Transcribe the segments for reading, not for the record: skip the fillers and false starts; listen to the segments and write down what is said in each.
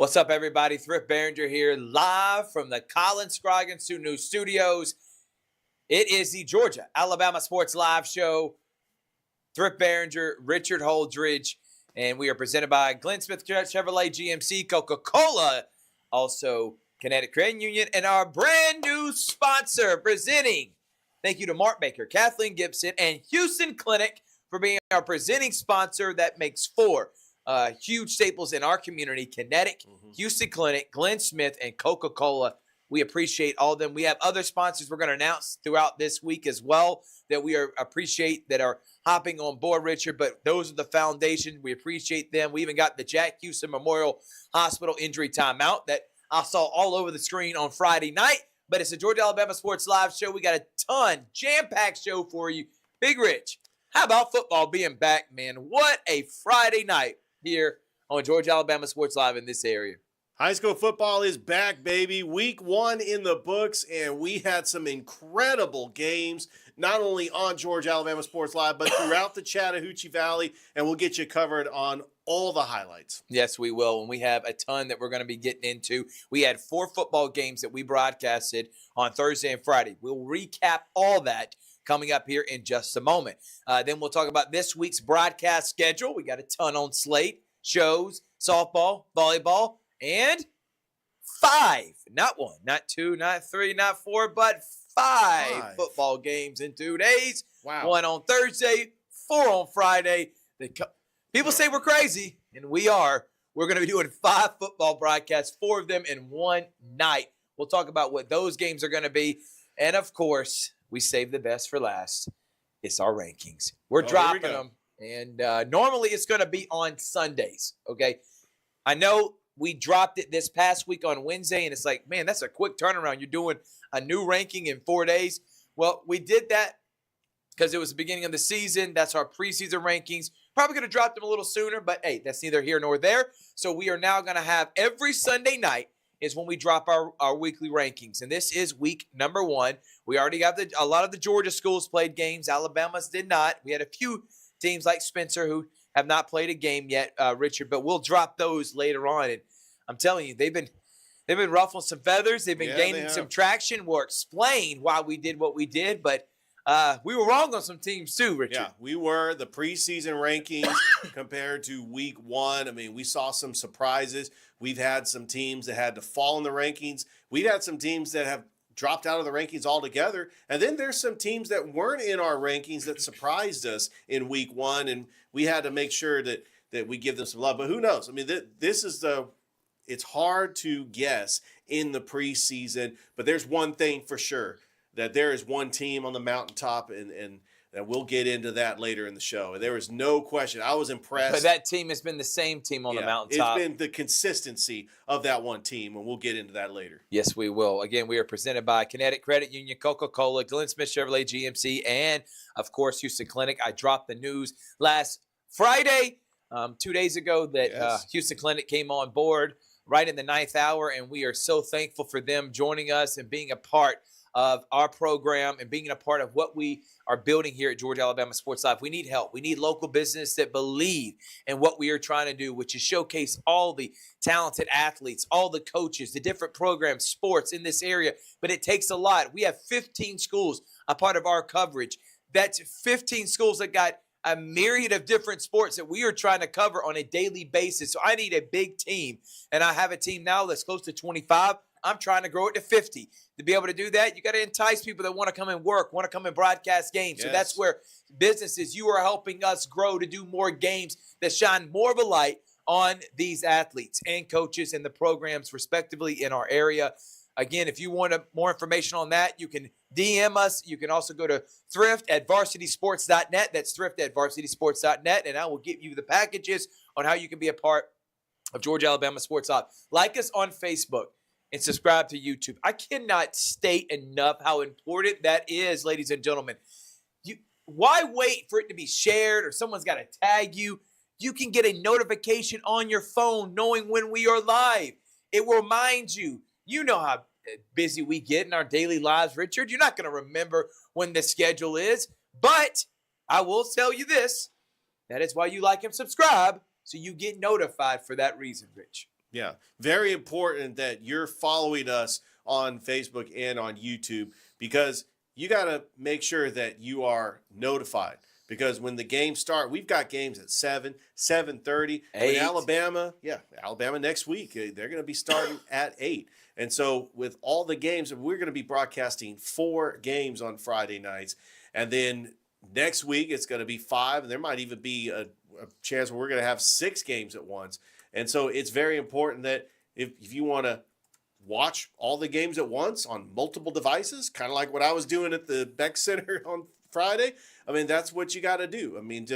What's up, everybody? Thrift Barringer here, live from the Colin Scroggins News Studios. It is the Georgia Alabama Sports Live Show. Thrift Barringer, Richard Holdridge, and we are presented by Glenn Smith Chevrolet GMC, Coca-Cola, also Kinetic Credit Union, and our brand new sponsor presenting. Thank you to Mark Baker, Kathleen Gibson, and Houston Clinic for being our presenting sponsor. That makes four huge staples in our community: Kinetic, Houston Clinic, Glenn Smith, and Coca-Cola. We appreciate all of them. We have other sponsors we're going to announce throughout this week as well that we appreciate that are hopping on board, Richard, but those are the foundation. We appreciate them. We even got the Jack Houston Memorial Hospital injury timeout that I saw all over the screen on Friday night, but it's a Georgia Alabama Sports Live show. We got a ton, jam-packed show for you. Big Rich, how about football being back, man? What a Friday night here on Georgia Alabama Sports Live in this area. High school football is back, baby. Week 1 in the books, and we had some incredible games, not only on Georgia Alabama Sports Live, but throughout the Chattahoochee Valley, and we'll get you covered on all the highlights. Yes, we will, and we have a ton that we're going to be getting into. We had 4 football games that we broadcasted on Thursday and Friday. We'll recap all that coming up here in just a moment. Then we'll talk about this week's broadcast schedule. We got a ton on slate, shows, softball, volleyball, and 5, not 1, not 2, not 3, not 4, but 5 football games in 2 days. Wow. 1 on Thursday, 4 on Friday. People say we're crazy, and we are. We're going to be doing 5 football broadcasts, 4 of them in one night. We'll talk about what those games are going to be. And, of course, we save the best for last. It's our rankings. We're dropping them. And normally it's going to be on Sundays, okay? I know we dropped it this past week on Wednesday, and it's like, man, that's a quick turnaround. You're doing a new ranking in 4 days. Well, we did that because it was the beginning of the season. That's our preseason rankings. Probably going to drop them a little sooner, but, hey, that's neither here nor there. So we are now going to have every Sunday night is when we drop our weekly rankings. And this is week number 1. We already got a lot of the Georgia schools played games. Alabama's did not. We had a few teams like Spencer who have not played a game yet, Richard, but we'll drop those later on. And I'm telling you, they've been ruffling some feathers. They've been gaining some traction. We'll explain why we did what we did, but we were wrong on some teams too, Richard. Yeah, we were. The preseason rankings compared to week 1, I mean, we saw some surprises. We've had some teams that had to fall in the rankings. We've had some teams that have dropped out of the rankings altogether. And then there's some teams that weren't in our rankings that surprised us in week 1, and we had to make sure that we give them some love. But who knows? I mean, it's hard to guess in the preseason, but there's one thing for sure, that there is one team on the mountaintop, and that we'll get into that later in the show. And there is no question. I was impressed. But that team has been the same team on the mountaintop. It's been the consistency of that one team, and we'll get into that later. Yes, we will. Again, we are presented by Kinetic Credit Union, Coca-Cola, Glenn Smith Chevrolet GMC, and, of course, Houston Clinic. I dropped the news last Friday, 2 days ago, that Houston Clinic came on board right in the 9th hour, and we are so thankful for them joining us and being a part of our program and being a part of what we are building here at Georgia Alabama Sports Live. We need help. We need local business that believe in what we are trying to do, which is showcase all the talented athletes, all the coaches, the different programs, sports in this area. But it takes a lot. We have 15 schools a part of our coverage. That's 15 schools that got a myriad of different sports that we are trying to cover on a daily basis. So I need a big team, and I have a team now that's close to 25. I'm trying to grow it to 50. To be able to do that, you got to entice people that want to come and work, want to come and broadcast games. Yes. So that's where businesses, you are helping us grow to do more games that shine more of a light on these athletes and coaches and the programs respectively in our area. Again, if you want more information on that, you can DM us. You can also go to thrift@varsitysports.net. That's thrift@varsitysports.net, and I will give you the packages on how you can be a part of Georgia Alabama Sports Live. Like us on Facebook and subscribe to YouTube. I cannot state enough how important that is, ladies and gentlemen. Why wait for it to be shared or someone's got to tag you? You can get a notification on your phone knowing when we are live. It reminds you. You know how busy we get in our daily lives, Richard. You're not going to remember when the schedule is. But I will tell you this. That is why you like and subscribe, so you get notified for that reason, Rich. Yeah, very important that you're following us on Facebook and on YouTube, because you got to make sure that you are notified. Because when the games start, we've got games at 7, 7:30. With 8. Alabama next week, they're going to be starting at 8. And so with all the games, we're going to be broadcasting 4 games on Friday nights. And then next week, it's going to be 5. And there might even be a chance where we're going to have 6 games at once. And so it's very important that if you want to watch all the games at once on multiple devices, kind of like what I was doing at the Beck Center on Friday, I mean, that's what you got to do. I mean,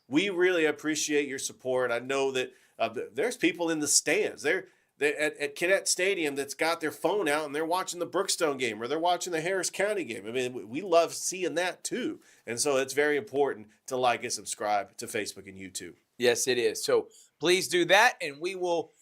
we really appreciate your support. I know that there's people in the stands. They're at Cadet Stadium that's got their phone out and they're watching the Brookstone game or they're watching the Harris County game. I mean, we love seeing that too. And so it's very important to like and subscribe to Facebook and YouTube. Yes, it is. So please do that, and we will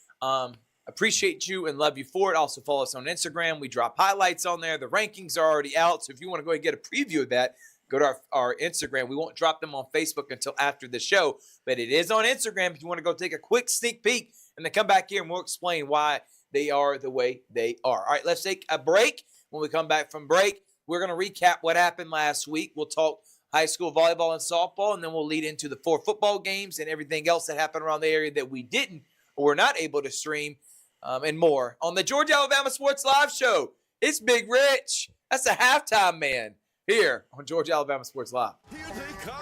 appreciate you and love you for it. Also follow us on Instagram. We drop highlights on there. The rankings are already out, so if you want to go ahead and get a preview of that, go to our Instagram. We won't drop them on Facebook until after the show, but it is on Instagram if you want to go take a quick sneak peek and then come back here and we'll explain why they are the way they are. All right, let's take a break. When we come back from break, we're going to recap what happened last week. We'll talk high school volleyball and softball, and then we'll lead into the 4 football games and everything else that happened around the area that we didn't or were not able to stream, and more on the Georgia Alabama Sports Live Show. It's Big Rich. That's a halftime man here on Georgia Alabama Sports Live. Here they come!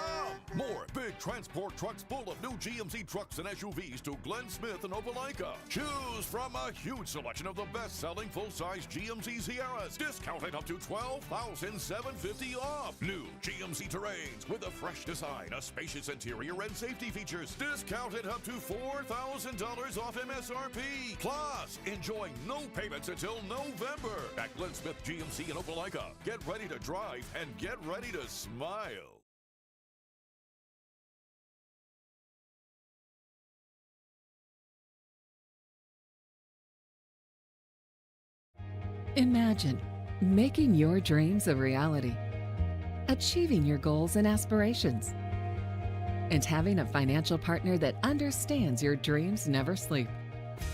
More big transport trucks full of new GMC trucks and SUVs to Glenn Smith and Opelika. Choose from a huge selection of the best-selling full-size GMC Sierras, discounted up to $12,750 off. New GMC Terrains with a fresh design, a spacious interior, and safety features, discounted up to $4,000 off MSRP. Plus, enjoy no payments until November at Glenn Smith GMC in Opelika. Get ready to drive and get ready to smile. Imagine making your dreams a reality, achieving your goals and aspirations, and having a financial partner that understands your dreams never sleep.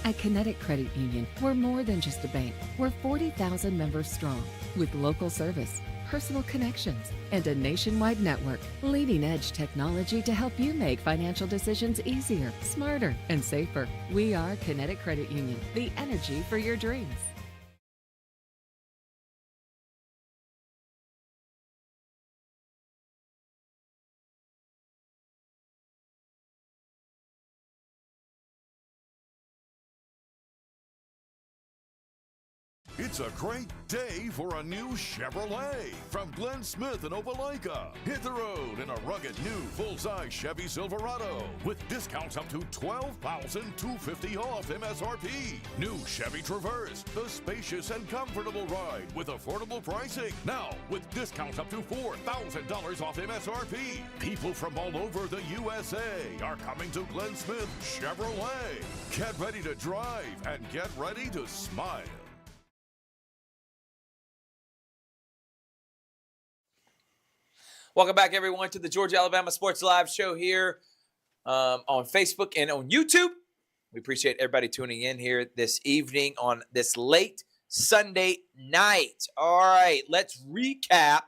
At Kinetic Credit Union, we're more than just a bank. We're 40,000 members strong with local service, personal connections, and a nationwide network. Leading-edge technology to help you make financial decisions easier, smarter, and safer. We are Kinetic Credit Union, the energy for your dreams. It's a great day for a new Chevrolet from Glenn Smith and Opelika. Hit the road in a rugged new full-size Chevy Silverado with discounts up to $12,250 off MSRP. New Chevy Traverse, the spacious and comfortable ride with affordable pricing. Now with discounts up to $4,000 off MSRP. People from all over the USA are coming to Glenn Smith Chevrolet. Get ready to drive and get ready to smile. Welcome back, everyone, to the Georgia Alabama Sports Live Show here on Facebook and on YouTube. We appreciate everybody tuning in here this evening on this late Sunday night. All right, let's recap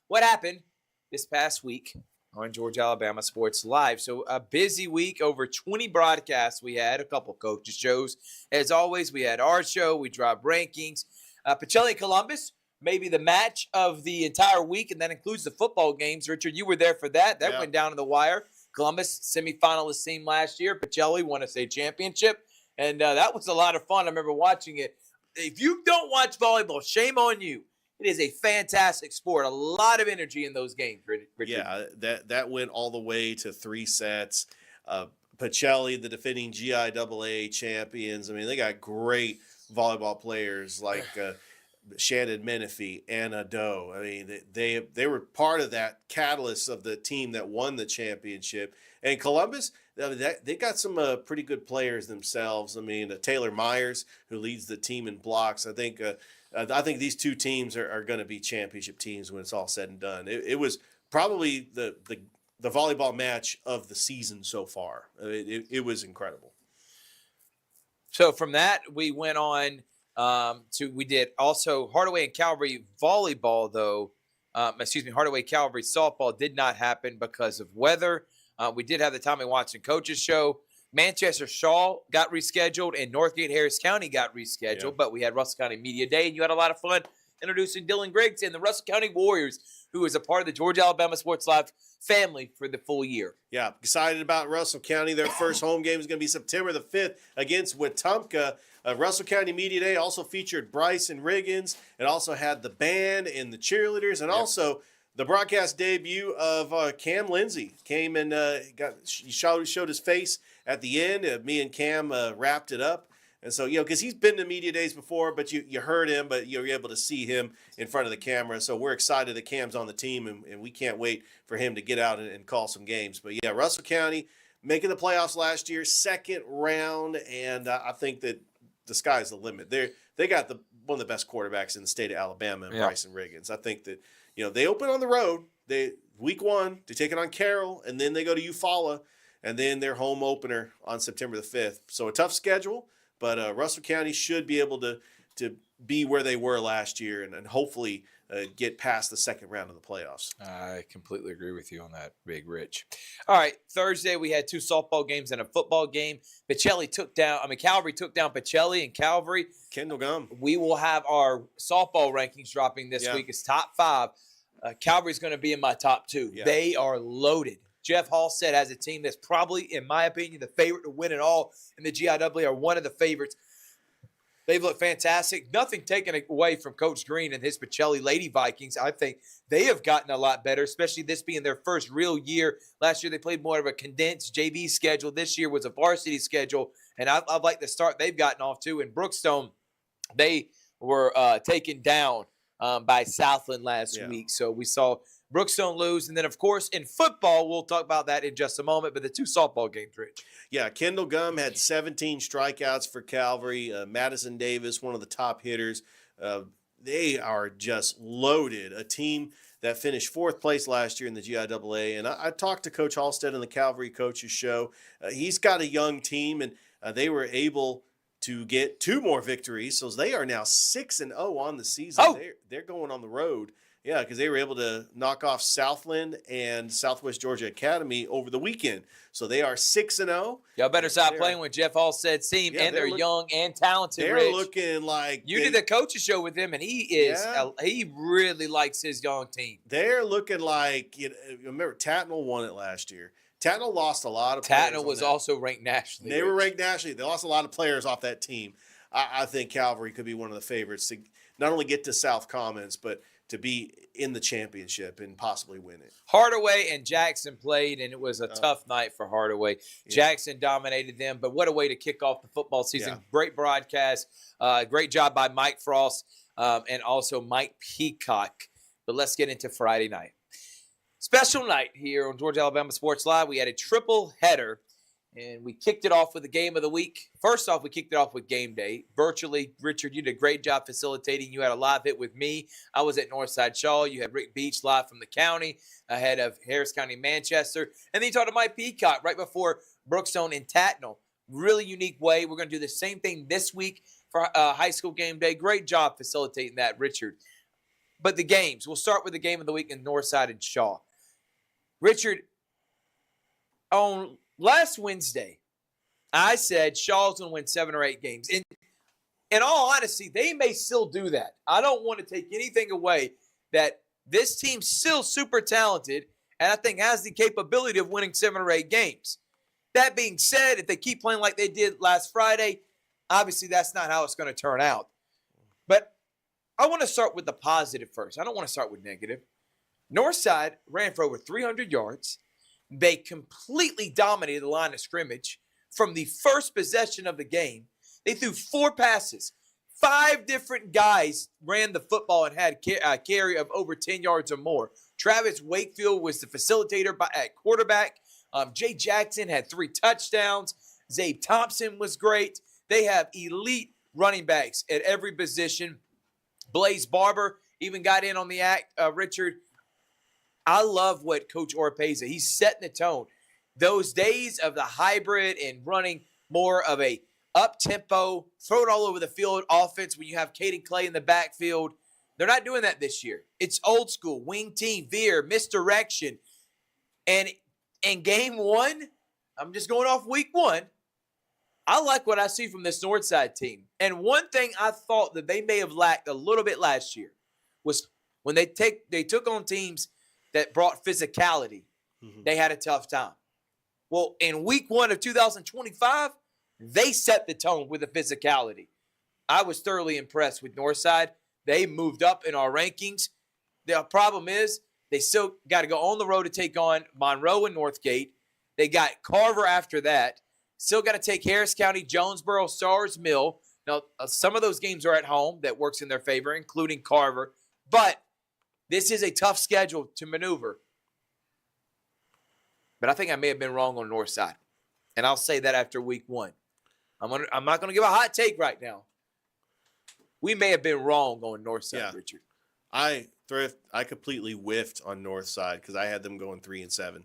what happened this past week on Georgia Alabama Sports Live. So a busy week, over 20 broadcasts we had, a couple coaches shows. As always, we had our show. We dropped rankings. Pacelli Columbus, maybe the match of the entire week, and that includes the football games. Richard, you were there for that. That went down to the wire. Columbus, semifinalist team last year. Pacelli won a state championship, and that was a lot of fun. I remember watching it. If you don't watch volleyball, shame on you. It is a fantastic sport. A lot of energy in those games, Richard. Yeah, that went all the way to 3 sets. Pacelli, the defending GIAA champions. I mean, they got great volleyball players like Shannon Menifee, Anna Doe. I mean, they were part of that catalyst of the team that won the championship. And Columbus, they got some pretty good players themselves. I mean, Taylor Myers, who leads the team in blocks. I think these two teams are going to be championship teams when it's all said and done. It was probably the volleyball match of the season so far. It was incredible. So from that, we went on we did also Hardaway and Calvary volleyball, though. Hardaway Calvary softball did not happen because of weather. We did have the Tommy Watson Coaches Show. Manchester Shaw got rescheduled, and Northgate Harris County got rescheduled. Yeah. But we had Russell County Media Day, and you had a lot of fun introducing Dylan Griggs and the Russell County Warriors, who is a part of the Georgia Alabama Sports Live family for the full year. Yeah, excited about Russell County. Their first home game is going to be September the 5th against Wetumpka. Russell County Media Day also featured Bryson Riggins. It also had the band and the cheerleaders, and also the broadcast debut of Cam Lindsay. Came and showed his face at the end. Me and Cam wrapped it up. And so, because he's been to media days before, but you heard him, but you're able to see him in front of the camera. So we're excited that Cam's on the team, and we can't wait for him to get out and call some games. But, yeah, Russell County making the playoffs last year, second round, and I think that the sky's the limit. They got one of the best quarterbacks in the state of Alabama, and Bryson Riggins. I think that, they open on the road. Week 1, they take it on Carroll, and then they go to Eufaula, and then their home opener on September the 5th. So a tough schedule. But Russell County should be able to be where they were last year and hopefully get past the second round of the playoffs. I completely agree with you on that, Big Rich. All right, Thursday we had 2 softball games and a football game. Calvary took down Pacelli and Calvary. Kendall Gum. We will have our softball rankings dropping this week. It's top 5. Calvary's going to be in my top 2. Yeah. They are loaded. Jeff Hall said as a team that's probably, in my opinion, the favorite to win it all in the GIAA, are one of the favorites. They've looked fantastic. Nothing taken away from Coach Green and his Pacelli Lady Vikings. I think they have gotten a lot better, especially this being their first real year. Last year they played more of a condensed JV schedule. This year was a varsity schedule, and I like the start they've gotten off to. In Brookstone, they were taken down by Southland last week. So we saw Brookstone lose. And then, of course, in football, we'll talk about that in just a moment, but the 2 softball games, Rich. Yeah, Kendall Gum had 17 strikeouts for Calvary. Madison Davis, one of the top hitters. They are just loaded. A team that finished 4th place last year in the GIAA. And I talked to Coach Halstead on the Calvary Coaches Show. He's got a young team, and they were able to get 2 more victories. So they are now 6-0 on the season. Oh. They're going on the road. Yeah, because they were able to knock off Southland and Southwest Georgia Academy over the weekend. So they are 6-0. Y'all better stop playing with Jeff Halstead's team, and they're young and talented, They're Rich. looking like... You did the coaches show with him, and he really likes his young team. They're looking like... remember, Tatnall won it last year. Tatnall lost a lot of players. Tatnall was also ranked nationally. They were ranked nationally. They lost a lot of players off that team. I think Calvary could be one of the favorites to not only get to South Commons, but to be in the championship and possibly win it. Hardaway and Jackson played, and it was a tough night for Hardaway. Yeah. Jackson dominated them, but what a way to kick off the football season. Yeah. Great broadcast. Great job by Mike Frost and also Mike Peacock. But let's get into Friday night. Special night here on Georgia Alabama Sports Live. We had a triple header, and we kicked it off with the game of the week. First off, we kicked it off with game day. Virtually, Richard, you did a great job facilitating. You had a live hit with me. I was at Northside Shaw. You had Rick Beach live from the county ahead of Harris County, Manchester. And then you talked to Mike Peacock right before Brookstone and Tatnall. Really unique way. We're going to do the same thing this week for high school game day. Great job facilitating that, Richard. But the games. We'll start with the game of the week in Northside and Shaw. Richard, on last Wednesday, I said Shaw's going to win 7 or 8 games. In all honesty, they may still do that. I don't want to take anything away that this team's still super talented and I think has the capability of winning 7 or 8 games. That being said, if they keep playing like they did last Friday, obviously that's not how it's going to turn out. But I want to start with the positive first. I don't want to start with negative. Northside ran for over 300 yards. They completely dominated the line of scrimmage from the first possession of the game. They threw 4 passes. 5 different guys ran the football and had a carry of over 10 yards or more. Travis Wakefield was the facilitator at quarterback. Jay Jackson had 3 touchdowns. Zabe Thompson was great. They have elite running backs at every position. Blaze Barber even got in on the act. Richard, I love what Coach Oropeza, he's setting the tone. Those days of the hybrid and running more of a up-tempo, throw it all over the field offense when you have Caden Clay in the backfield. They're not doing that this year. It's old school, wing team, veer, misdirection. And in game one, I'm just going off week one, I like what I see from this Northside team. And one thing I thought that they may have lacked a little bit last year was when they took on teams that brought physicality, they had a tough time. Well, in week one of 2025, they set the tone with the physicality. I was thoroughly impressed with Northside. They moved up in our rankings. The problem is they still got to go on the road to take on Monroe and Northgate. They got Carver after that. Still got to take Harris County, Jonesboro, Stars Mill. Now, some of those games are at home. That works in their favor, including Carver. But this is a tough schedule to maneuver. But I think I may have been wrong on Northside. And I'll say that after week one. I'm not going to give a hot take right now. We may have been wrong on Northside, Richard. I completely whiffed on Northside because I had them going 3-7.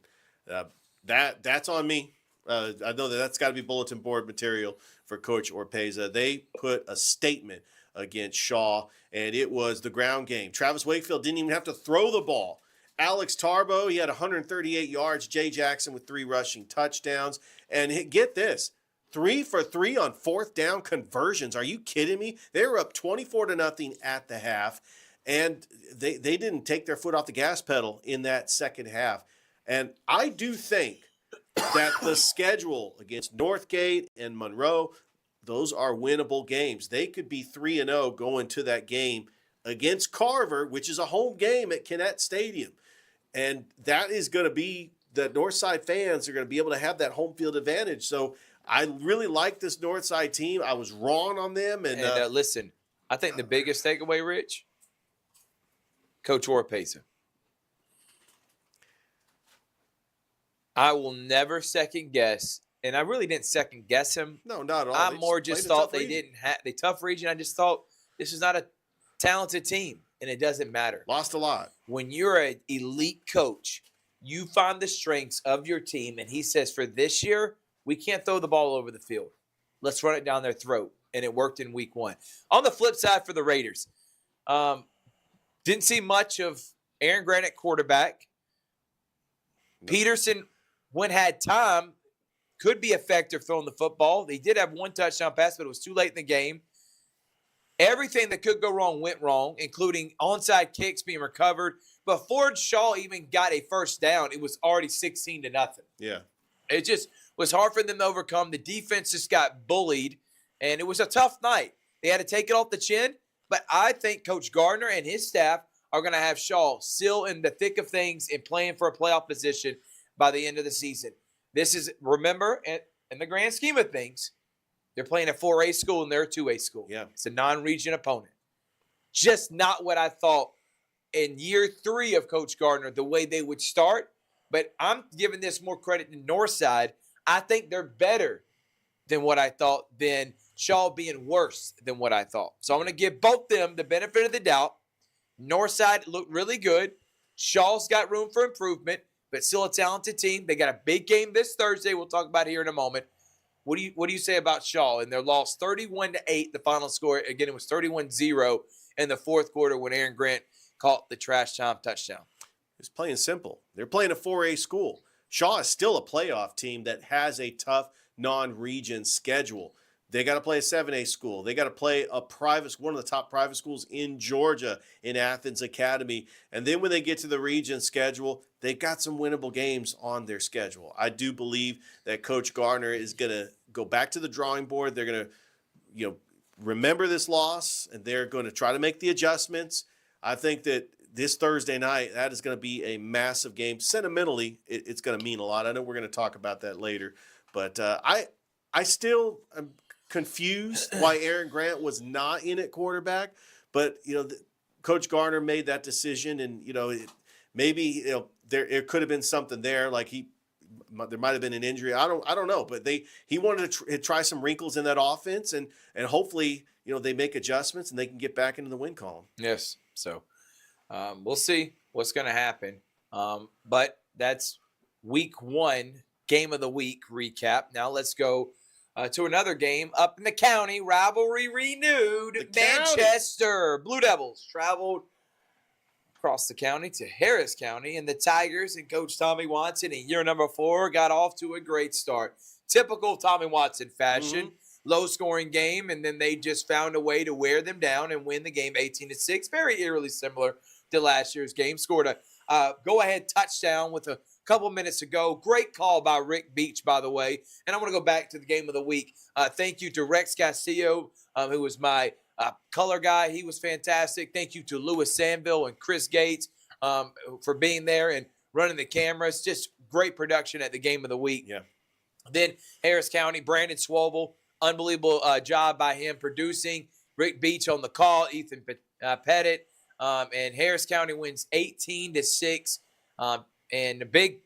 That's on me. I know that's got to be bulletin board material for Coach Orpeza. They put a statement against Shaw, and it was the ground game. Travis Wakefield didn't even have to throw the ball. Alex Tarbo, he had 138 yards. Jay Jackson with 3 rushing touchdowns. And get this, 3 for 3 on 4th down conversions. Are you kidding me? They were up 24-0 at the half, and they didn't take their foot off the gas pedal in that second half. And I do think that the schedule against Northgate and Monroe, those are winnable games. They could be 3-0 going to that game against Carver, which is a home game at Kinnett Stadium. And that is going to be, the Northside fans are going to be able to have that home field advantage. So I really like this Northside team. I was wrong on them. And listen, I think the biggest takeaway, Rich, Coach Orpeza. I will never second guess, and I really didn't second guess him. No, not at all. I more just thought they didn't have the tough region. I just thought this is not a talented team, and it doesn't matter. Lost a lot. When you're an elite coach, you find the strengths of your team, and he says, for this year, we can't throw the ball over the field. Let's run it down their throat, and it worked in week one. On the flip side for the Raiders, didn't see much of Aaron Grant at quarterback. Peterson, when had time, could be effective throwing the football. They did have 1 touchdown pass, but it was too late in the game. Everything that could go wrong went wrong, including onside kicks being recovered. Before Shaw even got a first down, it was already 16-0. Yeah. It just was hard for them to overcome. The defense just got bullied, and it was a tough night. They had to take it off the chin, but I think Coach Gardner and his staff are going to have Shaw still in the thick of things and playing for a playoff position by the end of the season. This is, remember, in the grand scheme of things, they're playing a 4A school and they're a 2A school. Yeah. It's a non-region opponent. Just not what I thought in year 3 of Coach Gardner, the way they would start. But I'm giving this more credit to Northside. I think they're better than what I thought, than Shaw being worse than what I thought. So I'm going to give both them the benefit of the doubt. Northside looked really good. Shaw's got room for improvement, but still a talented team. They got a big game this Thursday. We'll talk about it here in a moment. What do you say about Shaw? And their loss 31-8, the final score. Again, it was 31-0 in the fourth quarter when Aaron Grant caught the trash time touchdown. It's plain simple. They're playing a 4A school. Shaw is still a playoff team that has a tough non-region schedule. They got to play a 7A school. They got to play one of the top private schools in Georgia, in Athens Academy. And then when they get to the region schedule, they've got some winnable games on their schedule. I do believe that Coach Gardner is going to go back to the drawing board. They're going to, remember this loss, and they're going to try to make the adjustments. I think that this Thursday night, that is going to be a massive game. Sentimentally, it's going to mean a lot. I know we're going to talk about that later. But I still am confused why Aaron Grant was not in at quarterback. But, Coach Gardner made that decision, and, maybe it could have been something there, like there might have been an injury. I don't know, but he wanted to try some wrinkles in that offense, and hopefully they make adjustments and they can get back into the win column. Yes, so we'll see what's going to happen. But that's week 1 game of the week recap. Now let's go to another game up in the county. Rivalry renewed. The county. Manchester Blue Devils traveled across the county to Harris County, and the Tigers and Coach Tommy Watson in year number 4 got off to a great start. Typical Tommy Watson fashion, low-scoring game, and then they just found a way to wear them down and win the game 18-6. Very eerily similar to last year's game. Scored a go-ahead touchdown with a couple minutes to go. Great call by Rick Beach, by the way. And I want to go back to the game of the week. Thank you to Rex Castillo, who was my color guy. He was fantastic. Thank you to Louis Sanville and Chris Gates for being there and running the cameras. Just great production at the game of the week. Yeah. Then Harris County, Brandon Swobel, unbelievable job by him producing. Rick Beach on the call, Ethan Pettit, and Harris County wins 18-6. And a big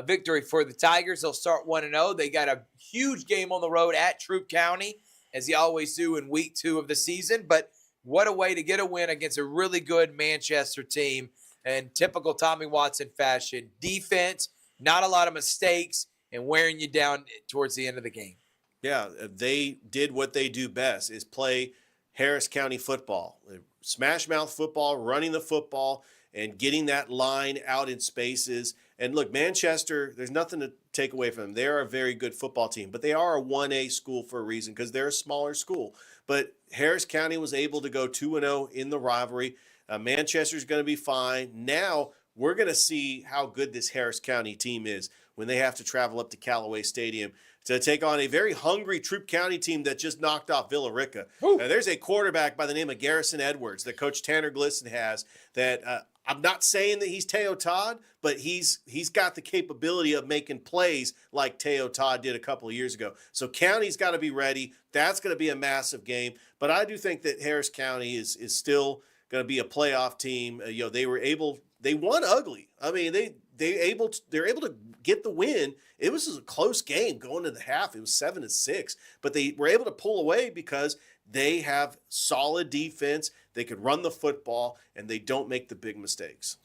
victory for the Tigers. They'll start 1-0. They got a huge game on the road at Troup County, as they always do in week 2 of the season. But what a way to get a win against a really good Manchester team. And typical Tommy Watson fashion, defense, not a lot of mistakes, and wearing you down towards the end of the game. Yeah, they did what they do best, is play Harris County football. Smash mouth football, running the football, and getting that line out in spaces. And look, Manchester, there's nothing to take away from them. They're a very good football team, but they are a 1A school for a reason because they're a smaller school. But Harris County was able to go 2-0 in the rivalry. Manchester's going to be fine. Now we're going to see how good this Harris County team is when they have to travel up to Callaway Stadium to take on a very hungry Troup County team that just knocked off Villa Rica. There's a quarterback by the name of Garrison Edwards that Coach Tanner Glisson has that I'm not saying that he's Teo Todd, but he's got the capability of making plays like Teo Todd did a couple of years ago. So County's got to be ready. That's going to be a massive game. But I do think that Harris County is still going to be a playoff team. They won ugly. I mean, they're able to get the win. It was a close game going to the half. It was 7-6, but they were able to pull away because they have solid defense. They could run the football, and they don't make the big mistakes.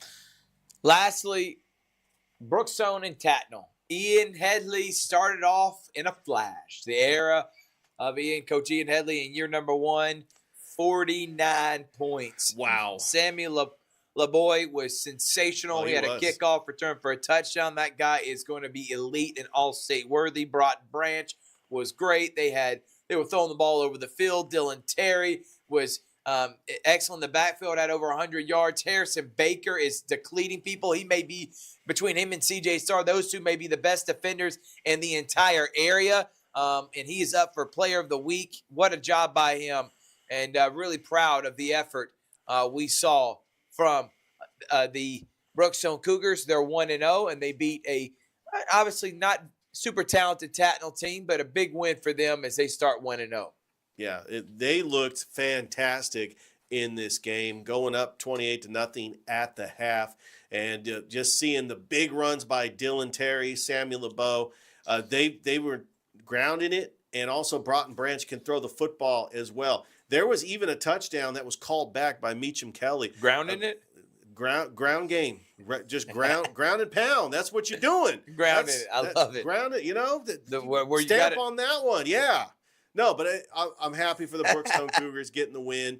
Lastly, Brookstone and Tatnall. Ian Headley started off in a flash. The era of Coach Ian Headley in year number 1, 49 points. Wow. Samuel LeBoy was sensational. Oh, he had a kickoff return for a touchdown. That guy is going to be elite and all-state worthy. Broughton Branch was great. They were throwing the ball over the field. Dylan Terry was excellent in the backfield, had over 100 yards. Harrison Baker is depleting people. He may be, between him and CJ Starr, those two may be the best defenders in the entire area. And he is up for Player of the Week. What a job by him. And really proud of the effort we saw from the Brookstone Cougars. They're 1-0, and they beat a obviously not super talented Tatnall team, but a big win for them as they start 1-0. Yeah, they looked fantastic in this game, going up 28-0 at the half, and just seeing the big runs by Dylan Terry, Samuel LeBeau. They were grounding it, and also Broughton Branch can throw the football as well. There was even a touchdown that was called back by Meacham Kelly. Grounding it? Ground game. Just ground and pound. That's what you're doing. Grounded it. I love it. Grounded, where you stamp got on that one. Yeah. No, but I'm happy for the Brookstone Cougars getting the win.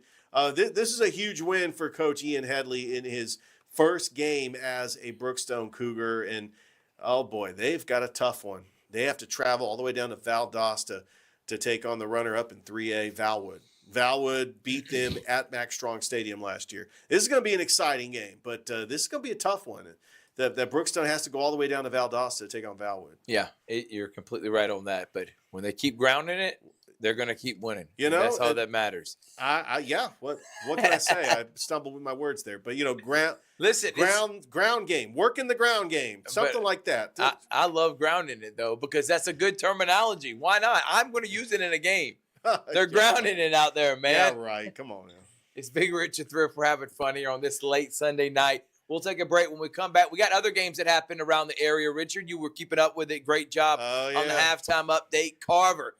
This is a huge win for Coach Ian Headley in his first game as a Brookstone Cougar. And, oh, boy, they've got a tough one. They have to travel all the way down to Valdosta to take on the runner-up in 3A, Valwood. Valwood beat them at Max Strong Stadium last year. This is going to be an exciting game, but this is going to be a tough one. That Brookstone has to go all the way down to Valdosta to take on Valwood. Yeah, you're completely right on that. But when they keep grounding it, they're going to keep winning. That's all that matters. Yeah. What can I say? I stumbled with my words there, but ground game, working the ground game, something like that. I love grounding it though because that's a good terminology. Why not? I'm going to use it in a game. They're grounding it out there, man. Yeah, right. Come on, man. It's Big Rich and Thrift. We're having fun here on this late Sunday night. We'll take a break. When we come back, we got other games that happened around the area. Richard, you were keeping up with it. Great job on the halftime update. Carver.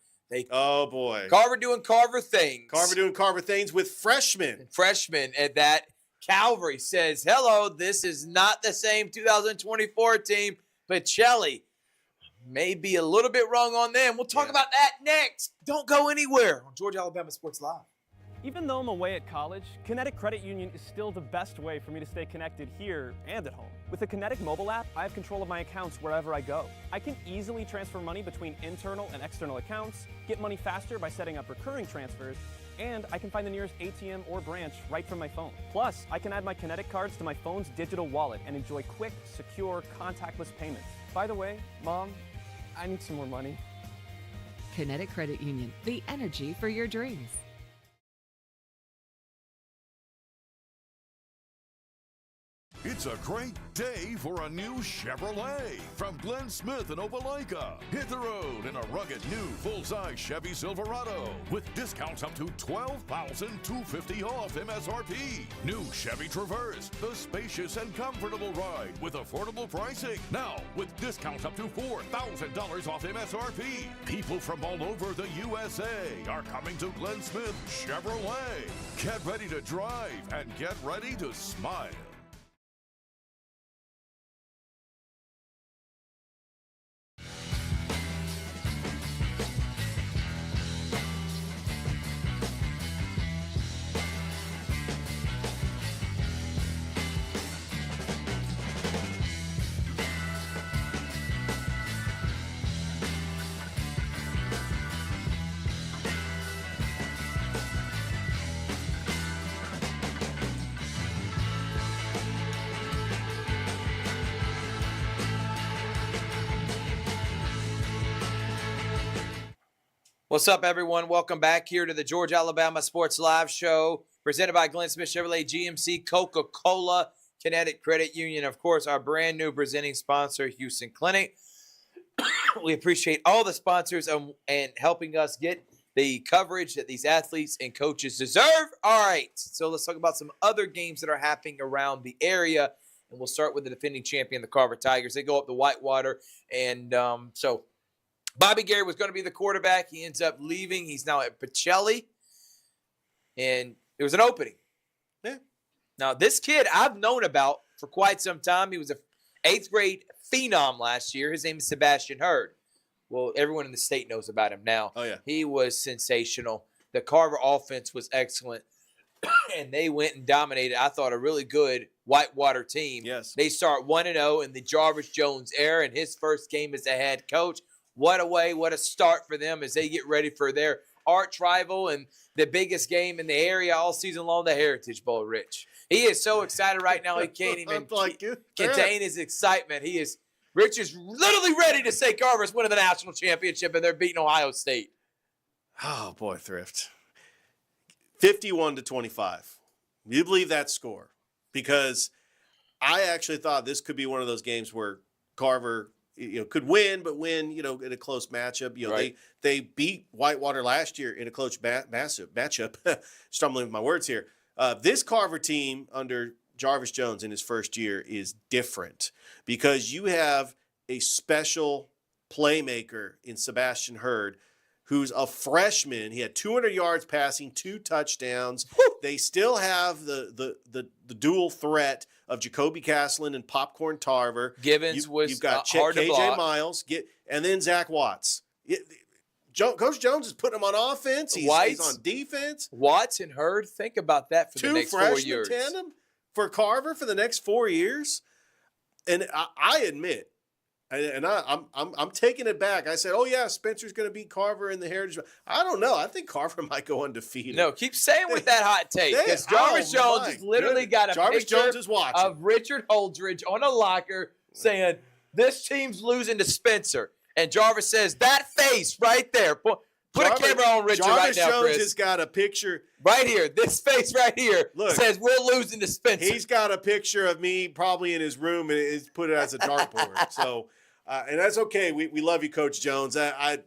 Carver doing Carver things. Carver doing Carver things with freshmen. Freshmen at that. Calvary says, hello, this is not the same 2024 team. Pacelli may be a little bit wrong on them. We'll talk about that next. Don't go anywhere on Georgia Alabama Sports Live. Even though I'm away at college, Kinetic Credit Union is still the best way for me to stay connected here and at home. With the Kinetic mobile app, I have control of my accounts wherever I go. I can easily transfer money between internal and external accounts, get money faster by setting up recurring transfers, and I can find the nearest ATM or branch right from my phone. Plus, I can add my Kinetic cards to my phone's digital wallet and enjoy quick, secure, contactless payments. By the way, Mom, I need some more money. Kinetic Credit Union, the energy for your dreams. It's a great day for a new Chevrolet from Glenn Smith in Opelika. Hit the road in a rugged new full-size Chevy Silverado with discounts up to $12,250 off MSRP. New Chevy Traverse, the spacious and comfortable ride with affordable pricing. Now with discounts up to $4,000 off MSRP. People from all over the USA are coming to Glenn Smith Chevrolet. Get ready to drive and get ready to smile. What's up, everyone? Welcome back here to the Georgia Alabama Sports Live Show, presented by Glenn Smith Chevrolet, GMC, Coca-Cola, Kinetic Credit Union, of course, our brand new presenting sponsor, Houston Clinic. We appreciate all the sponsors and helping us get the coverage that these athletes and coaches deserve. All right, so let's talk about some other games that are happening around the area, and we'll start with the defending champion, the Carver Tigers. They go up to Whitewater, and so Bobby Gary was going to be the quarterback. He ends up leaving. He's now at Pacelli. And it was an opening. Yeah. Now, this kid I've known about for quite some time. He was an 8th grade phenom last year. His name is Sebastian Hurd. Well, everyone in the state knows about him now. Oh, yeah. He was sensational. The Carver offense was excellent. And they went and dominated, I thought, a really good Whitewater team. Yes. They start 1-0 in the Jarvis Jones era in his first game as a head coach. What a start for them as they get ready for their arch rival and the biggest game in the area all season long, the Heritage Bowl, Rich. He is so excited right now, he can't even contain his excitement. Rich is literally ready to say Carver's winning the national championship and they're beating Ohio State. Oh, boy, Thrift. 51-25. You believe that score? Because I actually thought this could be one of those games where Carver could win, but win, in a close matchup. Right. They beat Whitewater last year in a close matchup. Stumbling with my words here. This Carver team under Jarvis Jones in his first year is different because you have a special playmaker in Sebastian Hurd, who's a freshman. He had 200 yards passing, 2 touchdowns. Woo! They still have the dual threat of Jacoby Castlin and Popcorn Tarver. Givens You've got hard to block. KJ Miles, and then Zach Watts. Coach Jones is putting him on offense. He's on defense. Watts and Hurd, think about that for the next 4 years. 2 freshman tandem for Carver for the next 4 years. And I admit, and I'm taking it back. I said, oh, yeah, Spencer's going to beat Carver in the Heritage. I don't know. I think Carver might go undefeated. No, keep saying with that hot take. Because Jarvis Jones has literally got a Jarvis picture Jones is watching. of Richard Holdridge on a locker saying, this team's losing to Spencer. And Jarvis says, that face right there. Put a camera on Richard right now, Jones Chris. has got a picture. Right here. This face right here says we're losing to Spencer. He's got a picture of me probably in his room and he's put it as a dartboard. So, and that's okay. We love you, Coach Jones. I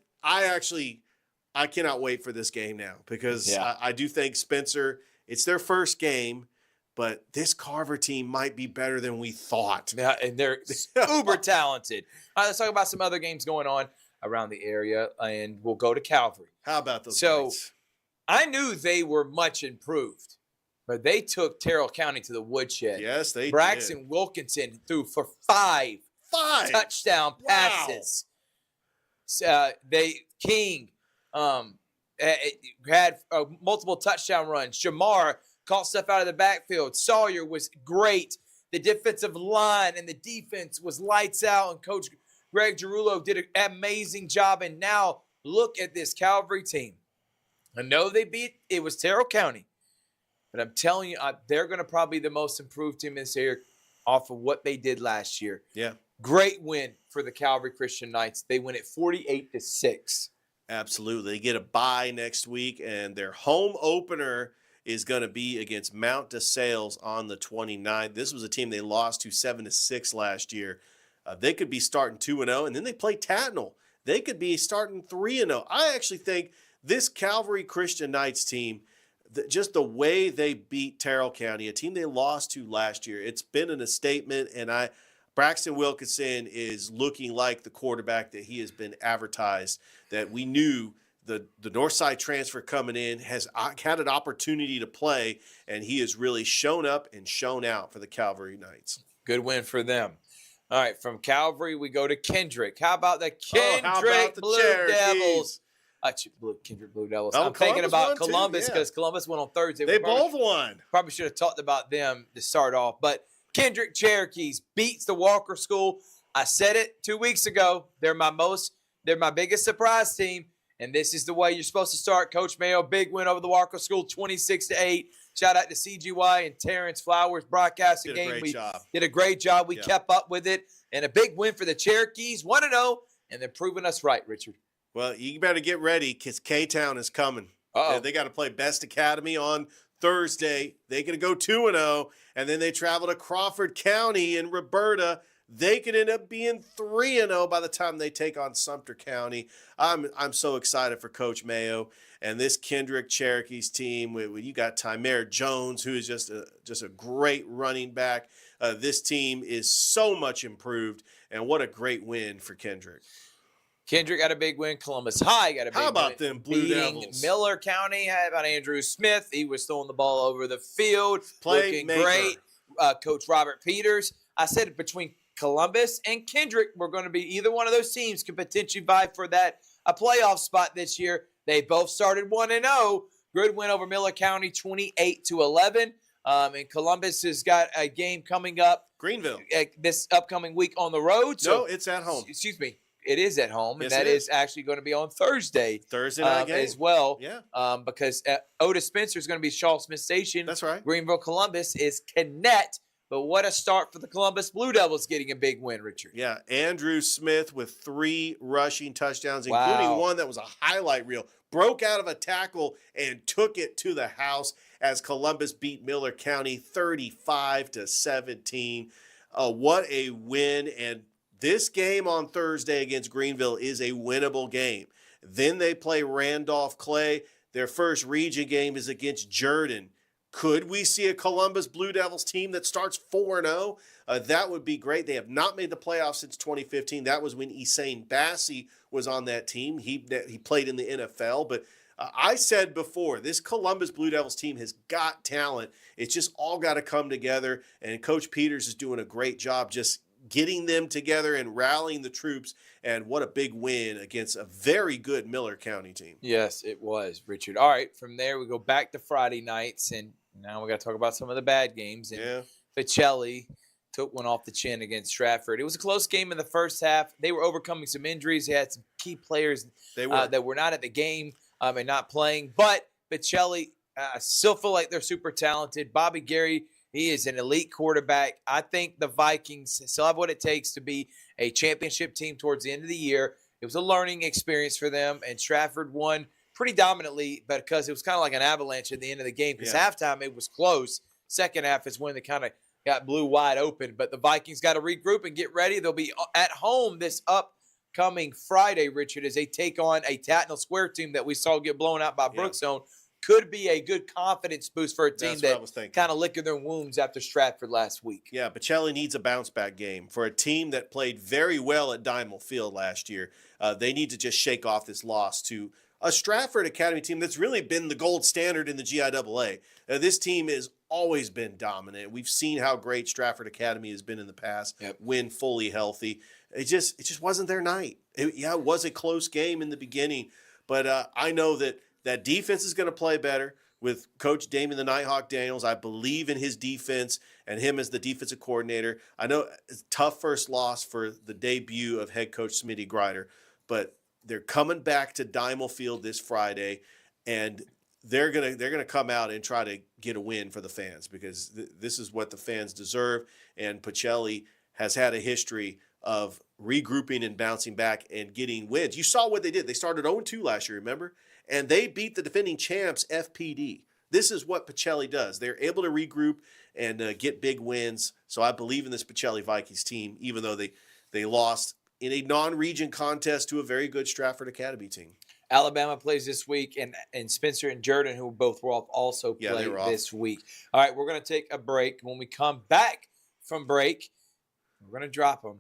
cannot wait for this game now because I do think Spencer, it's their first game, but this Carver team might be better than we thought. Yeah, and they're uber talented. All right, let's talk about some other games going on around the area, and we'll go to Calvary. How about those So guys? I knew they were much improved, but they took Terrell County to the woodshed. Yes, they Braxton did. Wilkinson threw for five touchdown passes. King had multiple touchdown runs. Jamar caught stuff out of the backfield. Sawyer was great. The defensive line and the defense was lights out, and Coach Greg Giroulo did an amazing job. And now look at this Calvary team. I know it was Terrell County, but I'm telling you, they're going to probably be the most improved team this year off of what they did last year. Yeah. Great win for the Calvary Christian Knights. They win it 48-6. Absolutely. They get a bye next week, and their home opener is going to be against Mount DeSales on the 29th. This was a team they lost to 7-6 last year. They could be starting 2-0, and then they play Tatnall. They could be starting 3-0. I actually think this Calvary Christian Knights team, just the way they beat Terrell County, a team they lost to last year, it's been a statement, and Braxton Wilkinson is looking like the quarterback that he has been advertised, that we knew the Northside transfer coming in has had an opportunity to play, and he has really shown up and shown out for the Calvary Knights. Good win for them. All right, from Calvary, we go to Kendrick. How about the Kendrick Blue Devils? Kendrick Blue Devils. Oh, I'm thinking Columbus about won too, Columbus yeah. because Columbus won on Thursday. They both won. Probably should have talked about them to start off. But Kendrick Cherokees beats the Walker School. I said it 2 weeks ago. They're my biggest surprise team. And this is the way you're supposed to start. Coach Mayo, big win over the Walker School, 26-8. Shout out to CGY and Terrence Flowers broadcasting game. Did a great job. We Yeah. kept up with it. And a big win for the Cherokees, 1-0, and they're proving us right, Richard. Well, you better get ready because K-Town is coming. Uh-oh. They got to play Best Academy on Thursday. They're going to go 2-0, and then they travel to Crawford County in Roberta. They could end up being 3-0 by the time they take on Sumter County. I'm so excited for Coach Mayo and this Kendrick Cherokees team. You got Tymer Jones, who is just a great running back. This team is so much improved, and what a great win for Kendrick. Kendrick got a big win. Columbus High got a big win. How about them Blue beating Devils? Miller County. How about Andrew Smith? He was throwing the ball over the field. Looking Playmaker. great. Coach Robert Peters. I said between Columbus and Kendrick, we're going to be either one of those teams could potentially vie for a playoff spot this year. They both started 1-0. Good win over Miller County, 28-11. And Columbus has got a game coming up. Greenville. This upcoming week on the road. No, it's at home. Excuse me. It is at home, and Yes, that it is actually going to be on Thursday. Thursday night game. As well. Yeah. Because Otis Spencer is going to be Shaw Smith Station. That's right. Greenville Columbus is Connect. But what a start for the Columbus Blue Devils getting a big win, Richard. Yeah, Andrew Smith with 3 rushing touchdowns, including one that was a highlight reel. Broke out of a tackle and took it to the house as Columbus beat Miller County 35-17. What a win. And this game on Thursday against Greenville is a winnable game. Then they play Randolph Clay. Their first region game is against Jordan. Could we see a Columbus Blue Devils team that starts 4-0? That would be great. They have not made the playoffs since 2015. That was when Esane Bassey was on that team. He played in the NFL. But I said before, this Columbus Blue Devils team has got talent. It's just all got to come together. And Coach Peters is doing a great job just getting them together and rallying the troops. And what a big win against a very good Miller County team. Yes, it was, Richard. All right, from there we go back to Friday nights, and now we got to talk about some of the bad games. And Yeah. Ficelli took one off the chin against Stratford. It was a close game in the first half. They were overcoming some injuries. They had some key players that were not at the game and not playing. But Ficelli, I still feel like they're super talented. Bobby Gary, he is an elite quarterback. I think the Vikings still have what it takes to be a championship team towards the end of the year. It was a learning experience for them, and Stratford won pretty dominantly, but because it was kind of like an avalanche at the end of the game. Because halftime it was close. Second half is when they kind of got blew wide open. But the Vikings got to regroup and get ready. They'll be at home this upcoming Friday, Richard, as they take on a Tatnall Square team that we saw get blown out by Brookzone. Could be a good confidence boost for a team that kind of licking their wounds after Stratford last week. Yeah, Bocelli needs a bounce-back game. For a team that played very well at Diamond Field last year, they need to just shake off this loss to a Stratford Academy team that's really been the gold standard in the GIAA. This team is always been dominant. We've seen how great Stratford Academy has been in the past when fully healthy. It just wasn't their night. It was a close game in the beginning, but I know that defense is going to play better with Coach Damien the Nighthawk Daniels. I believe in his defense and him as the defensive coordinator. I know it's a tough first loss for the debut of head coach Smitty Grider, but they're coming back to Diamond Field this Friday, and they're gonna come out and try to get a win for the fans, because this is what the fans deserve. And Pacelli has had a history of regrouping and bouncing back and getting wins. You saw what they did. They started 0-2 last year, remember? And they beat the defending champs, FPD. This is what Pacelli does. They're able to regroup and get big wins. So I believe in this Pacelli Vikings team, even though they lost in a non-region contest to a very good Stratford Academy team. Alabama plays this week, and Spencer and Jordan, who both were off, also play this week. All right, we're going to take a break. When we come back from break, we're going to drop them.